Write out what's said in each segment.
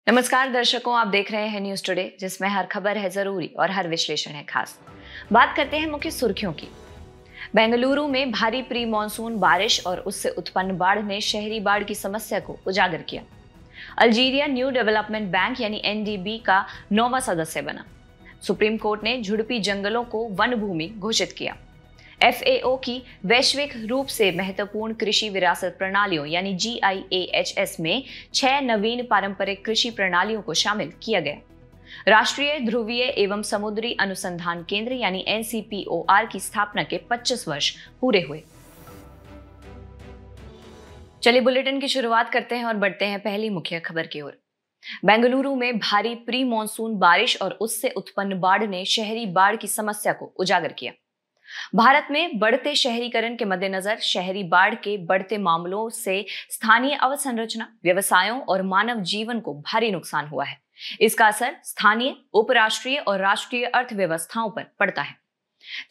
नमस्कार दर्शकों, आप देख रहे हैं न्यूज टुडे, जिसमें हर खबर है जरूरी और हर विश्लेषण है खास। बात करते हैं मुख्य सुर्खियों की। बेंगलुरु में भारी प्री मानसून बारिश और उससे उत्पन्न बाढ़ ने शहरी बाढ़ की समस्या को उजागर किया। अल्जीरिया न्यू डेवलपमेंट बैंक यानी एनडीबी का 9वां सदस्य बना। सुप्रीम कोर्ट ने झुड़पी जंगलों को वन भूमि घोषित किया। FAO की वैश्विक रूप से महत्वपूर्ण कृषि विरासत प्रणालियों यानी GIAHS में 6 नवीन पारंपरिक कृषि प्रणालियों को शामिल किया गया। राष्ट्रीय ध्रुवीय एवं समुद्री अनुसंधान केंद्र यानी NCPOR की स्थापना के 25 वर्ष पूरे हुए। चलिए बुलेटिन की शुरुआत करते हैं और बढ़ते हैं पहली मुख्य खबर की ओर। बेंगलुरु में भारी प्री मानसून बारिश और उससे उत्पन्न बाढ़ ने शहरी बाढ़ की समस्या को उजागर किया। भारत में बढ़ते शहरीकरण के मद्देनजर शहरी बाढ़ के बढ़ते मामलों से स्थानीय अवसंरचना, व्यवसायों और मानव जीवन को भारी नुकसान हुआ है। इसका असर स्थानीय, उपराष्ट्रीय और राष्ट्रीय अर्थव्यवस्थाओं पर पड़ता है।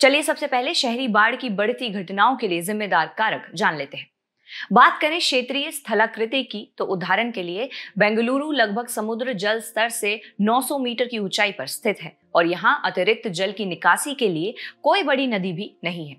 चलिए सबसे पहले शहरी बाढ़ की बढ़ती घटनाओं के लिए जिम्मेदार कारक जान लेते हैं। बात करें क्षेत्रीय स्थलाकृति की, तो उदाहरण के लिए बेंगलुरु लगभग समुद्र जल स्तर से 900 मीटर की ऊंचाई पर स्थित है और यहाँ अतिरिक्त जल की निकासी के लिए कोई बड़ी नदी भी नहीं है।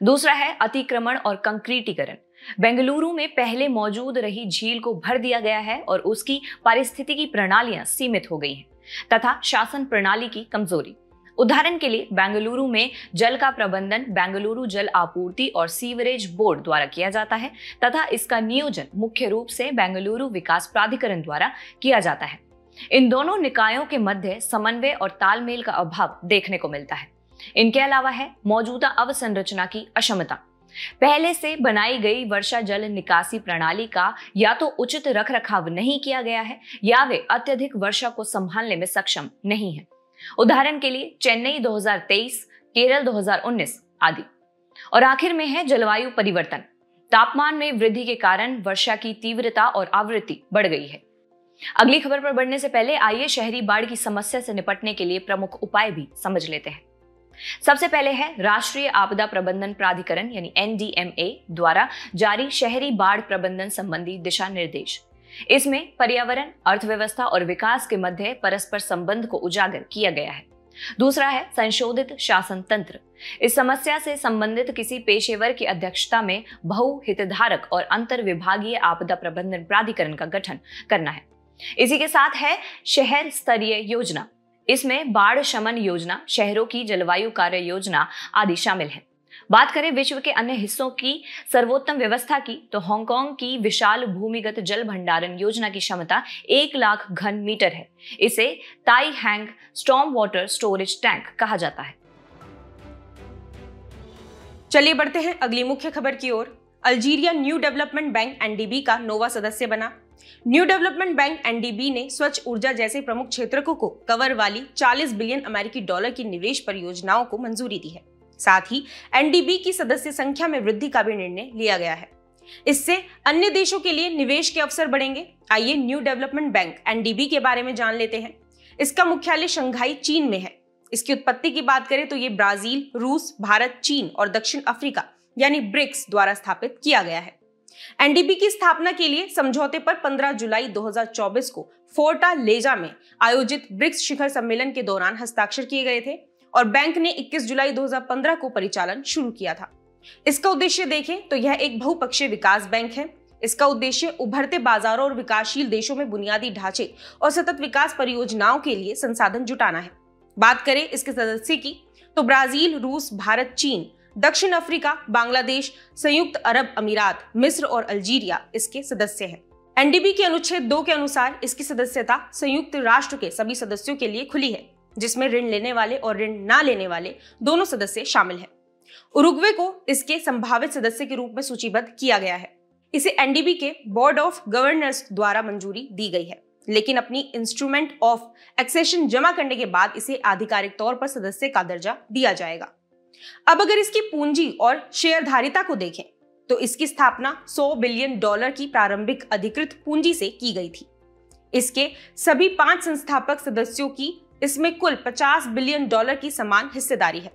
दूसरा है अतिक्रमण और कंक्रीटीकरण। बेंगलुरु में पहले मौजूद रही झील को भर दिया गया है और उसकी पारिस्थितिकी प्रणालियां सीमित हो गई हैं, तथा शासन प्रणाली की कमजोरी। उदाहरण के लिए बेंगलुरु में जल का प्रबंधन बेंगलुरु जल आपूर्ति और सीवरेज बोर्ड द्वारा किया जाता है तथा इसका नियोजन मुख्य रूप से बेंगलुरु विकास प्राधिकरण द्वारा किया जाता है। इन दोनों निकायों के मध्य समन्वय और तालमेल का अभाव देखने को मिलता है। इनके अलावा है मौजूदा अवसंरचना की अक्षमता। पहले से बनाई गई वर्षा जल निकासी प्रणाली का या तो उचित रखरखाव नहीं किया गया है या वे अत्यधिक वर्षा को संभालने में सक्षम नहीं है। उदाहरण के लिए चेन्नई 2023, केरल 2019 आदि। और आखिर में है जलवायु परिवर्तन। तापमान में वृद्धि के कारण वर्षा की तीव्रता और आवृत्ति बढ़ गई है। अगली खबर पर बढ़ने से पहले आइए शहरी बाढ़ की समस्या से निपटने के लिए प्रमुख उपाय भी समझ लेते हैं। सबसे पहले है राष्ट्रीय आपदा प्रबंधन प्राधिकरण यानी NDMA द्वारा जारी शहरी बाढ़ प्रबंधन संबंधी दिशा निर्देश। इसमें पर्यावरण, अर्थव्यवस्था और विकास के मध्य परस्पर संबंध को उजागर किया गया है। दूसरा है संशोधित शासन तंत्र। इस समस्या से संबंधित किसी पेशेवर की अध्यक्षता में बहुहितधारक और अंतर विभागीय आपदा प्रबंधन प्राधिकरण का गठन करना है। इसी के साथ है शहर स्तरीय योजना। इसमें बाढ़ शमन योजना, शहरों की जलवायु कार्य योजना आदि शामिल है। बात करें विश्व के अन्य हिस्सों की सर्वोत्तम व्यवस्था की, तो हांगकांग की विशाल भूमिगत जल भंडारण योजना की क्षमता 1 लाख घन मीटर है। इसे ताई hang storm water storage tank कहा जाता है। चलिए बढ़ते हैं अगली मुख्य खबर की ओर। Algeria New Development Bank NDB का 9वां सदस्य बना। न्यू डेवलपमेंट बैंक NDB ने स्वच्छ ऊर्जा जैसे प्रमुख क्षेत्रों को कवर वाली 40 बिलियन अमेरिकी डॉलर की निवेश परियोजनाओं को मंजूरी दी है। साथ ही NDB की सदस्य संख्या में वृद्धि का भी निर्णय लिया गया है। इससे अन्य देशों के लिए निवेश के अवसर बढ़ेंगे। आइए न्यू डेवलपमेंट बैंक NDB के बारे में जान लेते हैं। इसका मुख्यालय शंघाई, चीन में है। इसकी उत्पत्ति की बात करें तो ये ब्राजील, रूस, भारत, चीन और दक्षिण अफ्रीका यानी ब्रिक्स द्वारा स्थापित किया गया है। NDB की स्थापना के लिए समझौते पर 15 जुलाई 2024 को फोर्टालेजा में आयोजित ब्रिक्स शिखर सम्मेलन के दौरान हस्ताक्षर किए गए थे और बैंक ने 21 जुलाई 2015 को परिचालन शुरू किया था। इसका उद्देश्य देखें तो यह एक बहुपक्षीय विकास बैंक है। इसका उद्देश्य उभरते बाजारों और विकासशील देशों में बुनियादी ढांचे और सतत विकास परियोजनाओं के लिए संसाधन जुटाना है। बात करें इसके सदस्य की, तो ब्राजील, रूस, भारत, चीन, दक्षिण अफ्रीका, बांग्लादेश, संयुक्त अरब अमीरात, मिस्र और अल्जीरिया इसके सदस्य हैं। NDB के अनुच्छेद 2 के अनुसार इसकी सदस्यता संयुक्त राष्ट्र के सभी सदस्यों के लिए खुली है, जिसमें ऋण लेने वाले और ऋण ना लेने वाले दोनों सदस्य शामिल हैं। उरुग्वे को इसके संभावित सदस्य के रूप में सूचीबद्ध किया गया है। इसे NDB के बोर्ड ऑफ गवर्नर्स द्वारा मंजूरी दी गई है, लेकिन अपनी इंस्ट्रूमेंट ऑफ एक्सेशन जमा करने के बाद इसे आधिकारिक तौर पर सदस्य का दर्जा दिया जाएगा। अब अगर इसकी पूंजी और शेयरधारिता को देखें तो इसकी स्थापना 100 बिलियन डॉलर की प्रारंभिक अधिकृत पूंजी से की गई थी। इसके सभी 5 संस्थापक सदस्यों की इसमें कुल 50 बिलियन डॉलर की समान हिस्सेदारी है।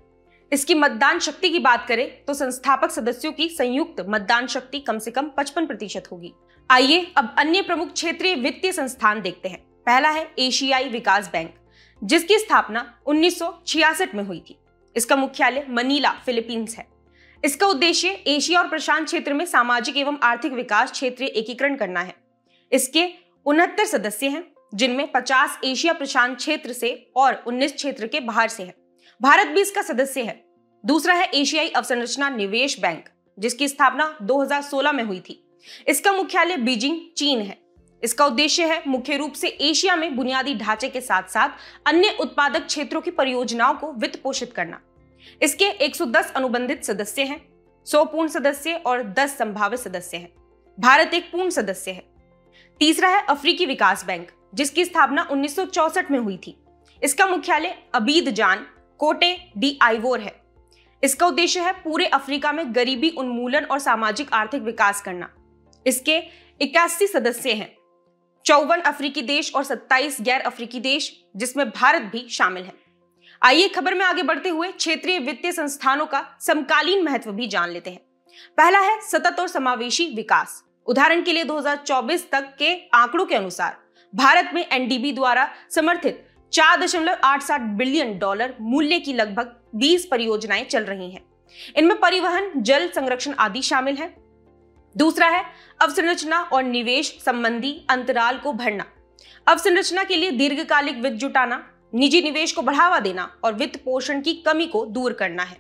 इसकी मतदान शक्ति की बात करें तो संस्थापक सदस्यों की संयुक्त मतदान शक्ति कम से कम 55% होगी। आइए अब अन्य प्रमुख क्षेत्रीय वित्तीय संस्थान देखते हैं। पहला है एशियाई विकास बैंक, जिसकी स्थापना 1966 में हुई थी। इसका मुख्यालय मनीला, फिलीपींस है। इसका उद्देश्य एशिया और प्रशांत क्षेत्र में सामाजिक एवं आर्थिक विकास क्षेत्रीय एकीकरण करना है। इसके 69 सदस्य हैं, जिनमें 50 एशिया प्रशांत क्षेत्र से और 19 क्षेत्र के बाहर से हैं। भारत भी इसका सदस्य है। दूसरा है एशियाई अवसंरचना निवेश बैंक, जिसकी स्थापना 2016 में हुई थी। इसका मुख्यालय बीजिंग, चीन है। इसका उद्देश्य है मुख्य रूप से एशिया में बुनियादी ढांचे के साथ साथ अन्य उत्पादक क्षेत्रों की परियोजनाओं को वित्त पोषित करना। इसके 110 अनुबंधित सदस्य हैं, 100 पूर्ण सदस्य और 10 संभावित सदस्य हैं। भारत एक पूर्ण सदस्य है। तीसरा है अफ्रीकी विकास बैंक, जिसकी स्थापना 1964 में हुई थी। इसका मुख्यालय अबीदजान, कोटे डी आइवोर है। इसका उद्देश्य है पूरे अफ्रीका में गरीबी उन्मूलन और सामाजिक आर्थिक विकास करना। इसके 81 सदस्य हैं, 54 अफ्रीकी देश और 27 गैर अफ्रीकी देश, जिसमें भारत भी शामिल है। आइए खबर में आगे बढ़ते हुए क्षेत्रीय वित्तीय संस्थानों का समकालीन महत्व भी जान लेते हैं। पहला है सतत और समावेशी विकास। उदाहरण के लिए 2024 तक के आंकड़ों के अनुसार भारत में एनडीबी द्वारा समर्थित $4.87 बिलियन मूल्य की लगभग 20 परियोजनाएं चल रही हैं। इनमें परिवहन, जल संरक्षण आदि शामिल है। दूसरा है अवसंरचना और निवेश संबंधी अंतराल को भरना। अवसंरचना के लिए दीर्घकालिक वित्त जुटाना, निजी निवेश को बढ़ावा देना और वित्त पोषण की कमी को दूर करना है।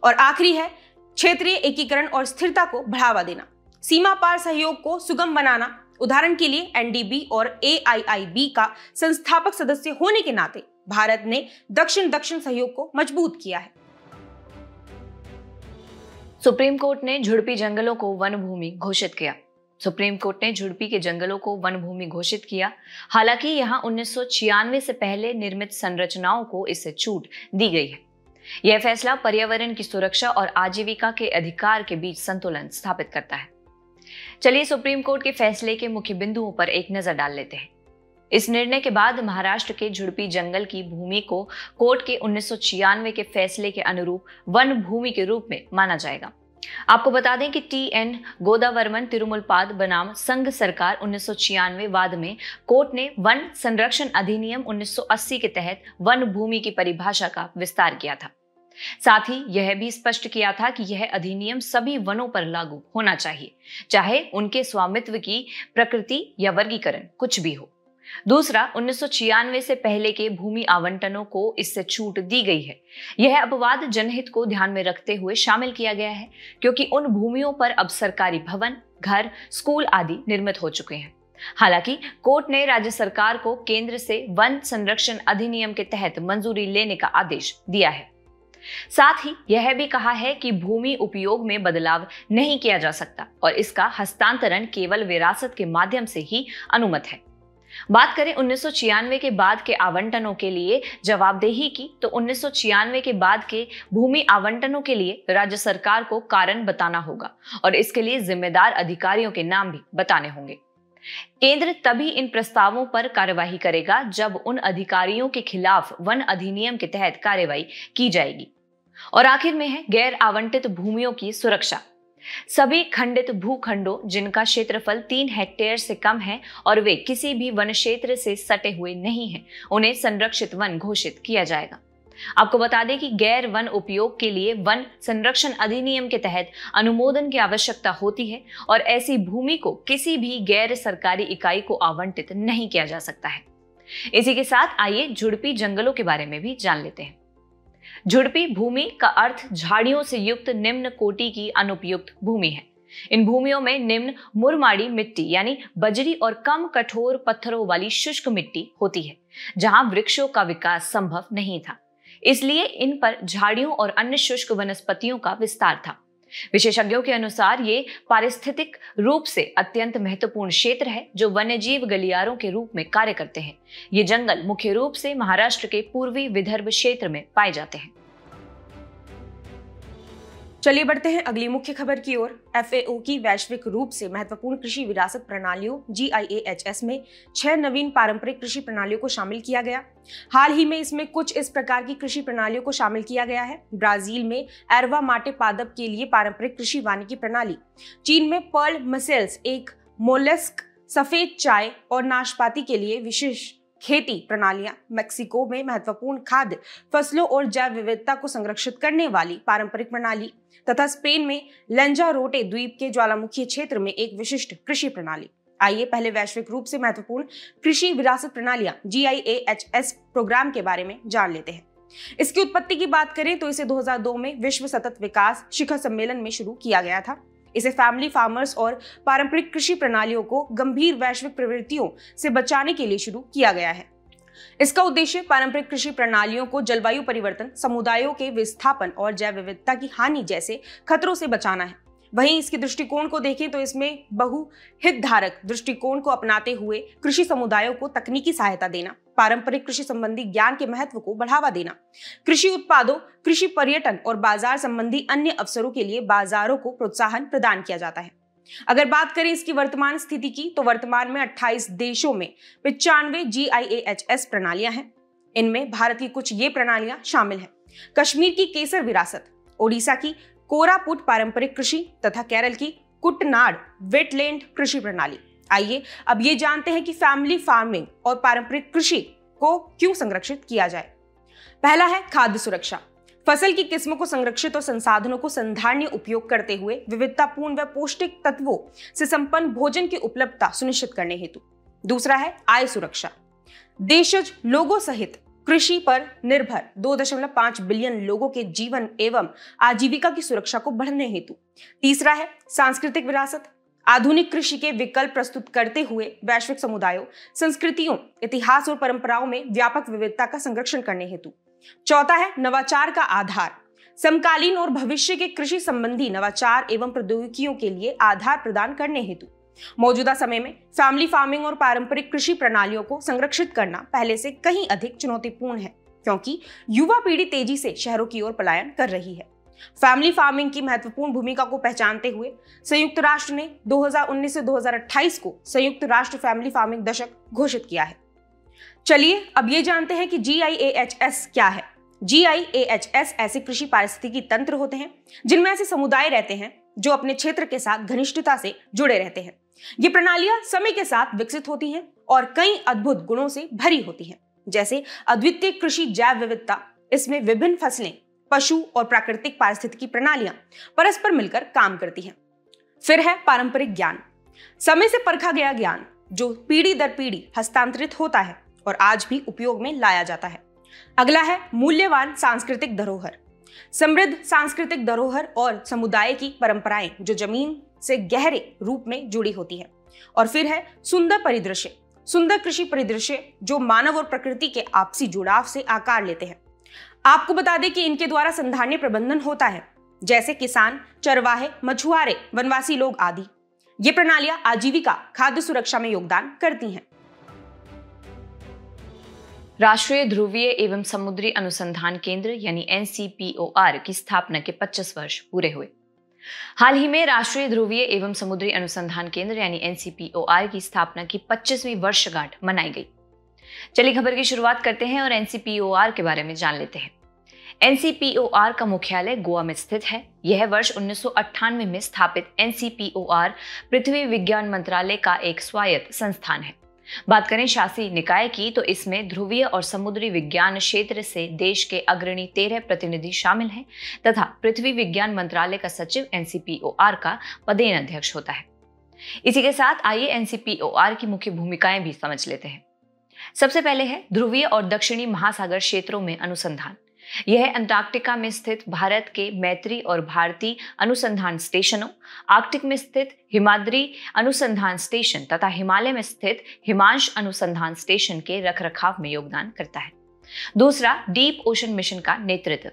और आखिरी है क्षेत्रीय एकीकरण और स्थिरता को बढ़ावा देना, सीमा पार सहयोग को सुगम बनाना। उदाहरण के लिए एनडीबी और AIIB का संस्थापक सदस्य होने के नाते भारत ने दक्षिण सहयोग को मजबूत किया है। सुप्रीम कोर्ट ने झुड़पी जंगलों को वन भूमि घोषित किया। सुप्रीम कोर्ट ने झुड़पी के जंगलों को वन भूमि घोषित किया। हालांकि यहां 1996 से पहले निर्मित संरचनाओं को इससे छूट दी गई है। यह फैसला पर्यावरण की सुरक्षा और आजीविका के अधिकार के बीच संतुलन स्थापित करता है। चलिए सुप्रीम कोर्ट के फैसले के मुख्य बिंदुओं पर एक नजर डाल लेते हैं। इस निर्णय के बाद महाराष्ट्र के झुड़पी जंगल की भूमि को कोर्ट के 1996 के फैसले के अनुरूप वन भूमि के रूप में माना जाएगा। आपको बता दें कि TN गोदावर्मन तिरुमुलपाद बनाम संघ सरकार 1996 वाद में कोर्ट ने वन संरक्षण अधिनियम 1980 के तहत वन भूमि की परिभाषा का विस्तार किया था। साथ ही यह भी स्पष्ट किया था कि यह अधिनियम सभी वनों पर लागू होना चाहिए, चाहे उनके स्वामित्व की प्रकृति या वर्गीकरण कुछ भी हो। दूसरा, 1996 से पहले के भूमि आवंटनों को इससे छूट दी गई है। यह अपवाद जनहित को ध्यान में रखते हुए शामिल किया गया है, क्योंकि उन भूमियों पर अब सरकारी भवन, घर, स्कूल आदि निर्मित हो चुके हैं। हालांकि कोर्ट ने राज्य सरकार को केंद्र से वन संरक्षण अधिनियम के तहत मंजूरी लेने का आदेश दिया है। साथ ही यह भी कहा है कि भूमि उपयोग में बदलाव नहीं किया जा सकता और इसका हस्तांतरण केवल विरासत के माध्यम से ही अनुमत है। बात करें 1996 के बाद के आवंटनों के लिए जवाबदेही की, तो 1996 के बाद के भूमि आवंटनों के लिए राज्य सरकार को कारण बताना होगा और इसके लिए जिम्मेदार अधिकारियों के नाम भी बताने होंगे। केंद्र तभी इन प्रस्तावों पर कार्यवाही करेगा जब उन अधिकारियों के खिलाफ वन अधिनियम के तहत कार्यवाही की जाएगी। और आखिर में है गैर आवंटित भूमियों की सुरक्षा। सभी खंडित भूखंडों जिनका क्षेत्रफल 3 हेक्टेयर से कम है और वे किसी भी वन क्षेत्र से सटे हुए नहीं हैं, उन्हें संरक्षित वन घोषित किया जाएगा। आपको बता दें कि गैर वन उपयोग के लिए वन संरक्षण अधिनियम के तहत अनुमोदन की आवश्यकता होती है और ऐसी भूमि को किसी भी गैर सरकारी इकाई को आवंटित नहीं किया जा सकता है। इसी के साथ आइए झुड़पी जंगलों के बारे में भी जान लेते हैं। झुड़पी भूमि का अर्थ झाड़ियों से युक्त निम्न कोटि की अनुपयुक्त भूमि है। इन भूमियों में निम्न मुरमाड़ी मिट्टी यानी बजरी और कम कठोर पत्थरों वाली शुष्क मिट्टी होती है, जहां वृक्षों का विकास संभव नहीं था। इसलिए इन पर झाड़ियों और अन्य शुष्क वनस्पतियों का विस्तार था। विशेषज्ञों के अनुसार ये पारिस्थितिक रूप से अत्यंत महत्वपूर्ण क्षेत्र है जो वन्यजीव गलियारों के रूप में कार्य करते हैं। ये जंगल मुख्य रूप से महाराष्ट्र के पूर्वी विदर्भ क्षेत्र में पाए जाते हैं। चलिए बढ़ते हैं अगली मुख्य खबर की ओर। FAO की वैश्विक रूप से महत्वपूर्ण कृषि विरासत प्रणालियों GIAHS में 6 नवीन पारंपरिक कृषि प्रणालियों को शामिल किया गया। हाल ही में इसमें कुछ इस प्रकार की कृषि प्रणालियों को शामिल किया गया है। ब्राजील में एरवा माटे पादप के लिए पारंपरिक कृषि वानिकी प्रणाली, चीन में पर्ल मसेल्स एक मोलस्क, सफेद चाय और नाशपाती के लिए विशेष खेती प्रणालियां, मेक्सिको में महत्वपूर्ण खाद्य फसलों और जैव विविधता को संरक्षित करने वाली पारंपरिक प्रणाली तथा स्पेन में लंजारोटे द्वीप के ज्वालामुखी क्षेत्र में एक विशिष्ट कृषि प्रणाली। आइए पहले वैश्विक रूप से महत्वपूर्ण कृषि विरासत प्रणालियां GIAHS प्रोग्राम के बारे में जान लेते हैं। इसकी उत्पत्ति की बात करें तो इसे 2002 में विश्व सतत विकास शिखर सम्मेलन में शुरू किया गया था। इसे फैमिली फार्मर्स और पारंपरिक कृषि प्रणालियों को गंभीर वैश्विक प्रवृत्तियों से बचाने के लिए शुरू किया गया है। इसका उद्देश्य पारंपरिक कृषि प्रणालियों को जलवायु परिवर्तन, समुदायों के विस्थापन और जैव विविधता की हानि जैसे खतरों से बचाना है। वहीं इसके दृष्टिकोण को देखें तो इसमें बहुहितधारक दृष्टिकोण को अपनाते हुए कृषि समुदायों को तकनीकी सहायता देना, पारंपरिक कृषि संबंधी ज्ञान के महत्व को बढ़ावा देना, कृषि उत्पादों, कृषि पर्यटन और बाजार संबंधी अन्य अवसरों के लिए बाजारों को प्रोत्साहन प्रदान किया जाता है। अगर बात करें इसकी वर्तमान स्थिति की तो वर्तमान में 28 देशों में 95 GIAHS प्रणालियां हैं। इनमें भारत की कुछ ये प्रणालियां शामिल हैं: कश्मीर की केसर विरासत, ओडिशा की कोरापुट पारंपरिक कृषि तथा केरल की कुटनाड वेटलैंड कृषि प्रणाली। आइए अब ये जानते हैं कि फैमिली फार्मिंग और पारंपरिक कृषि को क्यों संरक्षित किया जाए। पहला है खाद्य सुरक्षा। फसल की किस्मों को संरक्षित और संसाधनों को संधारणीय उपयोग करते हुए विविधतापूर्ण व पौष्टिक तत्वों से संपन्न भोजन की उपलब्धता सुनिश्चित करने हेतु। दूसरा है आय सुरक्षा। देशज लोगों सहित कृषि पर निर्भर 2.5 बिलियन लोगों के जीवन एवं आजीविका की सुरक्षा को बढ़ाने हेतु। तीसरा है सांस्कृतिक विरासत। आधुनिक कृषि के विकल्प प्रस्तुत करते हुए वैश्विक समुदायों, संस्कृतियों, इतिहास और परंपराओं में व्यापक विविधता का संरक्षण करने हेतु। चौथा है नवाचार का आधार। समकालीन और भविष्य के कृषि संबंधी नवाचार एवं प्रौद्योगिकियों के लिए आधार प्रदान करने हेतु। मौजूदा समय में फैमिली फार्मिंग और पारंपरिक कृषि प्रणालियों को संरक्षित करना पहले से कहीं अधिक चुनौतीपूर्ण है, क्योंकि युवा पीढ़ी तेजी से शहरों की ओर पलायन कर रही है। फैमिली फार्मिंग की महत्वपूर्ण भूमिका को पहचानते हुए संयुक्त राष्ट्र ने 2019 से 2028 को संयुक्त राष्ट्र फैमिली फार्मिंग दशक घोषित किया है। चलिए अब ये जानते हैं कि GIAHS क्या है। GIAHS ऐसे कृषि पारिस्थितिकी तंत्र होते हैं जिनमें ऐसे समुदाय रहते हैं जो अपने क्षेत्र के साथ घनिष्ठता से जुड़े रहते हैं। ये प्रणालियां समय के साथ विकसित होती हैं और कई अद्भुत गुणों से भरी होती हैं, जैसे अद्वितीय कृषि जैव विविधता। इसमें विभिन्न फसलें, पशु और प्राकृतिक पारिस्थितिकी प्रणालियां परस्पर मिलकर काम करती हैं। फिर है पारंपरिक ज्ञान। समय से परखा गया ज्ञान जो पीढ़ी दर पीढ़ी हस्तांतरित होता है और आज भी उपयोग में लाया जाता है। अगला है मूल्यवान सांस्कृतिक धरोहर। समृद्ध सांस्कृतिक धरोहर और समुदाय की परंपराएं जो जमीन से गहरे रूप में जुड़ी होती है। और फिर है सुंदर परिदृश्य। सुंदर कृषि परिदृश्य जो मानव और प्रकृति के आपसी जुड़ाव से आकार लेते हैं। आपको बता दें कि इनके द्वारा संधारणीय प्रबंधन होता है, जैसे किसान, चरवाहे, मछुआरे, वनवासी लोग आदि। ये प्रणालियां आजीविका, खाद्य सुरक्षा में योगदान करती हैं। राष्ट्रीय ध्रुवीय एवं समुद्री अनुसंधान केंद्र यानी NCPOR की स्थापना के 25 वर्ष पूरे हुए। हाल ही में राष्ट्रीय ध्रुवीय एवं समुद्री अनुसंधान केंद्र यानी NCPOR की स्थापना की 25वीं वर्षगांठ मनाई गई। चलिए खबर की शुरुआत करते हैं और NCPOR के बारे में जान लेते हैं। NCPOR का मुख्यालय गोवा में स्थित है। यह वर्ष 1998 में स्थापित NCPOR पृथ्वी विज्ञान मंत्रालय का एक स्वायत्त संस्थान है। बात करें शासी निकाय की तो इसमें ध्रुवीय और समुद्री विज्ञान क्षेत्र से देश के अग्रणी 13 प्रतिनिधि शामिल हैं तथा पृथ्वी विज्ञान मंत्रालय का सचिव NCPOR का पदेन अध्यक्ष होता है। इसी के साथ आइए NCPOR की मुख्य भूमिकाएं भी समझ लेते हैं। सबसे पहले है ध्रुवीय और दक्षिणी महासागर क्षेत्रों में अनुसंधान। यह अंटार्कटिका में स्थित भारत के मैत्री और भारती अनुसंधान स्टेशनों, आर्कटिक में स्थित हिमाद्री अनुसंधान स्टेशन तथा हिमालय में स्थित हिमांश अनुसंधान स्टेशन के रखरखाव में योगदान करता है। दूसरा, डीप ओशन मिशन का नेतृत्व।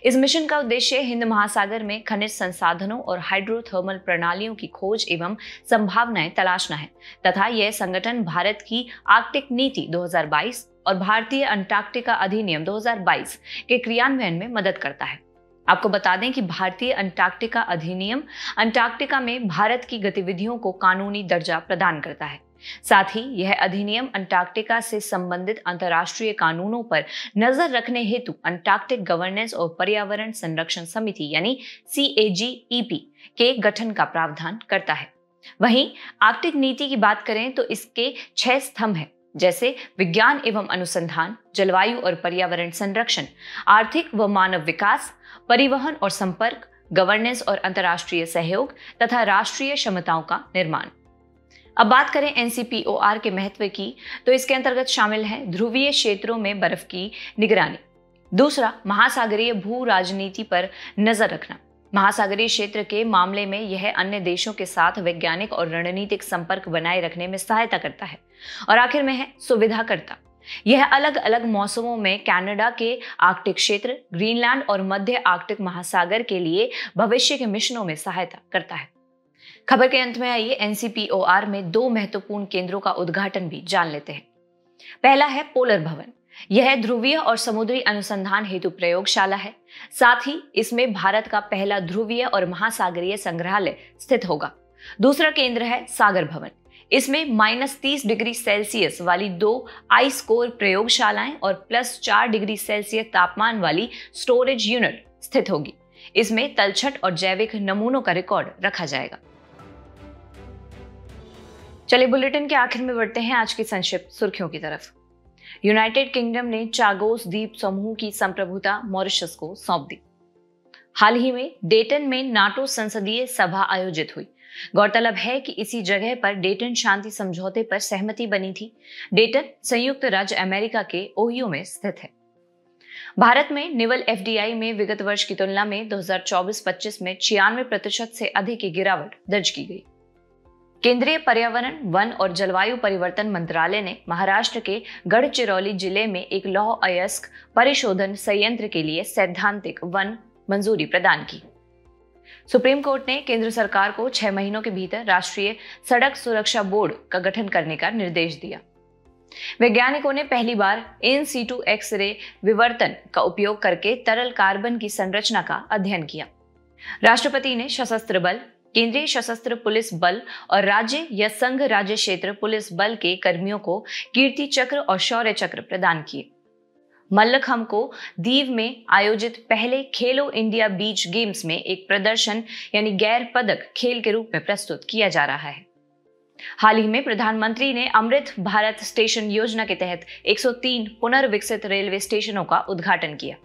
इस मिशन का उद्देश्य हिंद महासागर में खनिज संसाधनों और हाइड्रोथर्मल प्रणालियों की खोज एवं संभावनाएं तलाशना है तथा यह संगठन भारत की आर्कटिक नीति 2022 और भारतीय अंटार्कटिका अधिनियम 2022 के क्रियान्वयन में मदद करता है। आपको बता दें कि भारतीय अंटार्कटिका अधिनियम अंटार्कटिका में भारत की गतिविधियों को कानूनी दर्जा प्रदान करता है। साथ ही यह अधिनियम अंटार्कटिका से संबंधित अंतर्राष्ट्रीय कानूनों पर नजर रखने हेतु अंटार्कटिक गवर्नेंस और पर्यावरण संरक्षण समिति यानी CAGEP के गठन का प्रावधान करता है। वहीं आर्कटिक नीति की बात करें तो इसके 6 स्तंभ हैं। जैसे विज्ञान एवं अनुसंधान, जलवायु और पर्यावरण संरक्षण, आर्थिक व मानव विकास, परिवहन और संपर्क, गवर्नेंस और अंतर्राष्ट्रीय सहयोग तथा राष्ट्रीय क्षमताओं का निर्माण। अब बात करें NCPOR के महत्व की, तो इसके अंतर्गत शामिल है ध्रुवीय क्षेत्रों में बर्फ की निगरानी। दूसरा, महासागरीय भू राजनीति पर नजर रखना। महासागरीय क्षेत्र के मामले में यह अन्य देशों के साथ वैज्ञानिक और रणनीतिक संपर्क बनाए रखने में सहायता करता है। और आखिर में है सुविधाकर्ता। यह अलग अलग मौसमों में कनाडा के आर्कटिक क्षेत्र, ग्रीनलैंड और मध्य आर्कटिक महासागर के लिए भविष्य के मिशनों में सहायता करता है। खबर के अंत में आइए NCPOR में 2 महत्वपूर्ण केंद्रों का उद्घाटन भी जान लेते हैं। पहला है पोलर भवन। यह ध्रुवीय और समुद्री अनुसंधान हेतु प्रयोगशाला है। साथ ही इसमें भारत का पहला ध्रुवीय और महासागरीय संग्रहालय स्थित होगा। दूसरा केंद्र है सागर भवन। इसमें -30 डिग्री सेल्सियस वाली 2 आइस कोर प्रयोगशालाएं और +4 डिग्री सेल्सियस तापमान वाली स्टोरेज यूनिट स्थित होगी। इसमें तलछट और जैविक नमूनों का रिकॉर्ड रखा जाएगा। चलिए बुलेटिन के आखिर में बढ़ते हैं आज की संक्षिप्त सुर्खियों की तरफ। यूनाइटेड किंगडम ने चागोस द्वीप समूह की संप्रभुता मॉरिशस को सौंप दी। हाल ही में डेटन में नाटो संसदीय सभा आयोजित हुई। गौरतलब है कि इसी जगह पर डेटन शांति समझौते पर सहमति बनी थी। डेटन संयुक्त राज्य अमेरिका के ओहियो में स्थित है। भारत में निवल FDI में विगत वर्ष की तुलना में 2024-25 में 96% से अधिक की गिरावट दर्ज की गई। केंद्रीय पर्यावरण, वन और जलवायु परिवर्तन मंत्रालय ने महाराष्ट्र के गढ़चिरौली जिले में एक लौह अयस्क परिशोधन संयंत्र के लिए सैद्धांतिक वन मंजूरी प्रदान की। सुप्रीम कोर्ट ने केंद्र सरकार को 6 महीनों के भीतर राष्ट्रीय सड़क सुरक्षा बोर्ड का गठन करने का निर्देश दिया। वैज्ञानिकों ने पहली बार इन सीटू एक्स-रे विवर्तन का उपयोग करके तरल कार्बन की संरचना का अध्ययन किया। राष्ट्रपति ने सशस्त्र बल, केंद्रीय सशस्त्र पुलिस बल और राज्य या संघ राज्य क्षेत्र पुलिस बल के कर्मियों को कीर्ति चक्र और शौर्य चक्र प्रदान किए। मल्लखंब को दीव में आयोजित पहले खेलो इंडिया बीच गेम्स में एक प्रदर्शन यानी गैर पदक खेल के रूप में प्रस्तुत किया जा रहा है। हाल ही में प्रधानमंत्री ने अमृत भारत स्टेशन योजना के तहत 103 पुनर्विकसित रेलवे स्टेशनों का उद्घाटन किया।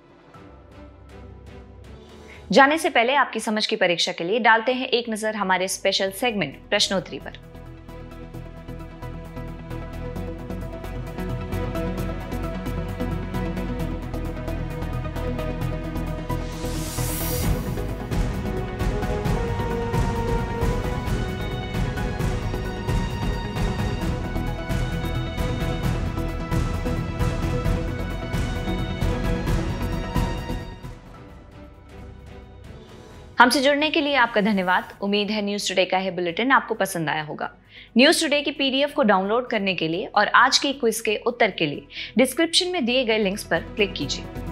जाने से पहले आपकी समझ की परीक्षा के लिए डालते हैं एक नजर हमारे स्पेशल सेगमेंट प्रश्नोत्तरी पर। हमसे जुड़ने के लिए आपका धन्यवाद। उम्मीद है न्यूज टुडे का यह बुलेटिन आपको पसंद आया होगा। न्यूज टुडे की PDF को डाउनलोड करने के लिए और आज के क्विज के उत्तर के लिए डिस्क्रिप्शन में दिए गए लिंक्स पर क्लिक कीजिए।